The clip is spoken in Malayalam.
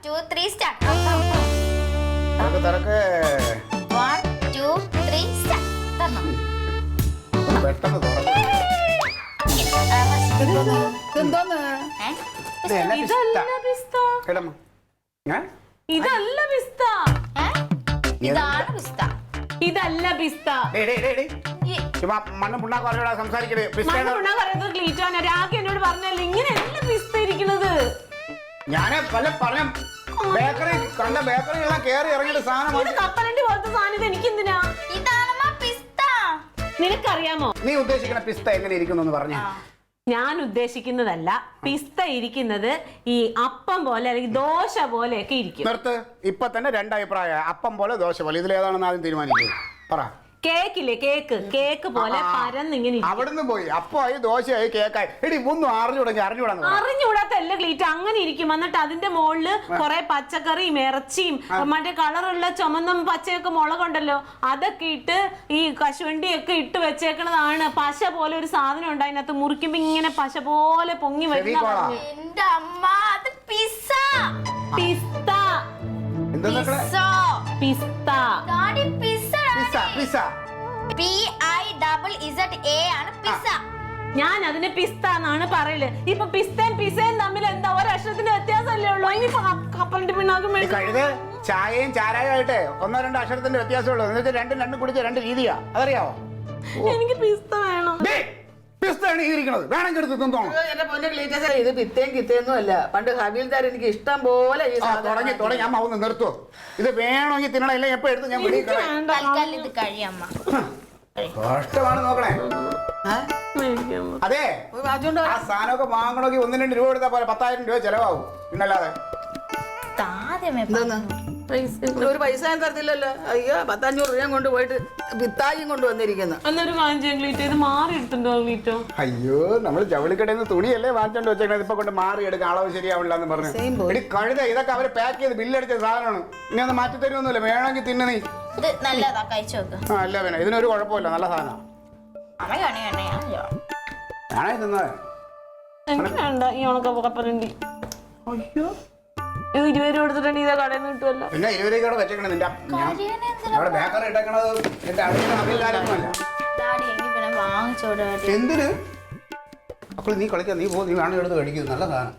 2, 3 start. തരക്ക് 1, 2, 3 start. തരണം. പെട്ടെന്ന് തുറന്നു. ഇതെന്തോന്ന്? ഏ? ഇതല്ല പിസ്ത. കിടമ്മ. ഏ? ഇതല്ല പിസ്ത. ഏ? ഇതാണ് പിസ്ത. ഇതല്ല പിസ്ത. ചുമ്മാ മണ്ണും പുണ്ണാക്കും അറിയാ സംസാരിക്കണേ. മണ്ണുണ്ടാ പറയുന്നത് ക്ലീറ്റോനെ രാഖി എന്നോട് പറഞ്ഞല്ലേ ഇങ്ങനെയല്ല പിസ്ത ഇരിക്കുന്നത്. ഞാന് പല പറഞ്ഞ ബേക്കറി കണ്ട ബേക്കറികളെല്ലാം കേറി ഇറങ്ങിയിട്ട് സാധനം ഇത് കപ്പലണ്ടി പോലത്തെ സാധനം ഇത് എനിക്കെന്തിനാ? ഇതാണമ്മ പിസ്ത. നിനക്കറിയാമോ നീ ഉദ്ദേശിക്കുന്ന പിസ്ത എങ്ങനെ ഇരിക്കുന്നു പറഞ്ഞു? ഞാൻ ഉദ്ദേശിക്കുന്നതല്ല പിസ്ത ഇരിക്കുന്നത് ഈ അപ്പം പോലെ അല്ലെങ്കിൽ ദോശ പോലെയൊക്കെ ഇരിക്കും. നിർത്ത്. ഇപ്പൊ തന്നെ രണ്ടഭിപ്രായ, അപ്പം പോലെ ദോശ പോലെ. ഇതിലേതാണെന്ന് ആദ്യം തീരുമാനിക്കുക. പറ. കേക്കില്ലേ കേക്ക് പോലെ പരന്നിങ്ങനെ അവിടുന്ന് പോയി അപ്പമായി ദോശയായി കേക്കായി. എടി ഒന്നും അറിഞ്ഞുകൂടാത്തല്ല ക്ലീറ്റ് അങ്ങനെ ഇരിക്കും. എന്നിട്ട് അതിന്റെ മുകളില് കുറെ പച്ചക്കറിയും ഇറച്ചിയും മറ്റേ കളറുള്ള ചുമന്ന പച്ചയൊക്കെ മുളകുണ്ടല്ലോ അതൊക്കെ ഇട്ട് ഈ കശുവണ്ടിയൊക്കെ ഇട്ട് വെച്ചേക്കണതാണ്. പശ പോലെ ഒരു സാധനം ഉണ്ട് അതിനകത്ത് മുറിക്കുമ്പോ ഇങ്ങനെ പശ പോലെ പൊങ്ങി വരുന്ന എന്റെ അമ്മ അത് പിസ്സ. പിസ്ത പിസ്ത ഡാഡി പിസ്സ. പിസ്സ PIZZA ആണ് പിസ്സ. ഞാൻ അതിന് പിസ്ത എന്നാണ് പറയല്. ഇപ്പൊ പിസ്തയും പിസയും തമ്മിൽ എന്താ ഒരക്ഷരത്തിന്റെ വ്യത്യാസമല്ലേ ഉള്ളൂ. ഇനിയിപ്പോ കപ്പലിന്റെ പിണ്ണാക്കും കഴുത് ചായയും ചാരായും ആയിട്ട് 1-2 അക്ഷരത്തിന്റെ വ്യത്യാസമുള്ളൂ. എന്നിട്ട് രണ്ടും കുടിച്ച രണ്ട് രീതിയാ. അതറിയാവോ? എനിക്ക് പിസ്ത വേണം. പിസ്തയാണ് ഈ ഇരിക്കണത്. വേണമെങ്കിൽ എടുത്ത് തിന്നോണം. എന്റെ പൊന്നെ ക്ലീറ്റസേ, ഇത് പിത്തേം കിത്തേന്നും അല്ല. പണ്ട് ഹബീൽദാർ എനിക്ക് ഇഷ്ടം പോലെ ഈ തുടങ്ങി അമ്മ ഒന്ന് നിർത്തുവോ? ഇത് വേണമെങ്കിൽ തിന്നണം. ഇല്ല എപ്പോ എടുത്ത് ഞാൻ തൽക്കാലം ഇത് കഴിയമ്മ. കഷ്ടമാണ് നോക്കണേ. അതെ ആ സാധനമൊക്കെ വാങ്ങണമെങ്കിൽ 1-2 രൂപ എടുത്താൽ പോലെ 10,000 രൂപ ചെലവാകും. പിന്നല്ലാതെ ഒരു പൈസ ഞാൻ തരത്തില്ലല്ലോ. അയ്യോ 100-500 രൂപ കൊണ്ട് പോയിട്ട് വിത്തായും കൊണ്ട് വന്നിരിക്കുന്നു. എന്നൊരു കാര്യം ചെയ്യാൻ ക്ലീറ്റോ ഇത് മാറി എടുത്തിട്ടുണ്ടോ ക്ലീറ്റോ? അയ്യോ നമ്മൾ ജവളിക്കടയിൽ നിന്ന് തുണിയല്ലേ വാങ്ങിച്ചോണ്ട് വെച്ചേക്കണത്. ഇപ്പൊ കൊണ്ട് മാറി എടുക്കാം അളവ് ശരിയാവില്ല എന്ന് പറഞ്ഞു. എടി കഴുത ഇതൊക്കെ അവര് പാക്ക് ചെയ്ത് ബില്ലടിച്ച സാധനമാണ്. ഇനി ഒന്ന് മാറ്റി തരുമൊന്നുമില്ല. വേണമെങ്കിൽ തിന്ന നീ. ഇത് നല്ലതാ കഴിച്ചു നോക്ക്. അല്ല പിന്നെ ഇതിനൊരു കുഴപ്പമില്ല. നല്ല സാധനം ഞാനേ തിന്നത്. എങ്ങനെയുണ്ട ഈ ഉണക്ക കപ്പലണ്ടി? അയ്യോ ഇത് 20 രൂപ എടുത്തിട്ടുണ്ടെങ്കിൽ ഇതാ കടയിൽ നിന്ന് കിട്ടുമല്ലോ. പിന്നെ 20 രൂപ വെച്ചേക്കണേ. നിന്റെ അവിടെ ബേക്കറി ഇട്ടേക്കണത് എന്റെ അറിയില്ല. ഡാഡി എങ്കിൽ പിന്നെ വാങ്ങിച്ചോടാ. എന്തിന് അപ്പോൾ നീ കളിക്കാൻ നീ പോ. നീ വേണമെങ്കിൽ എടുത്ത് കഴിക്കുന്നു. നല്ല സാധനം.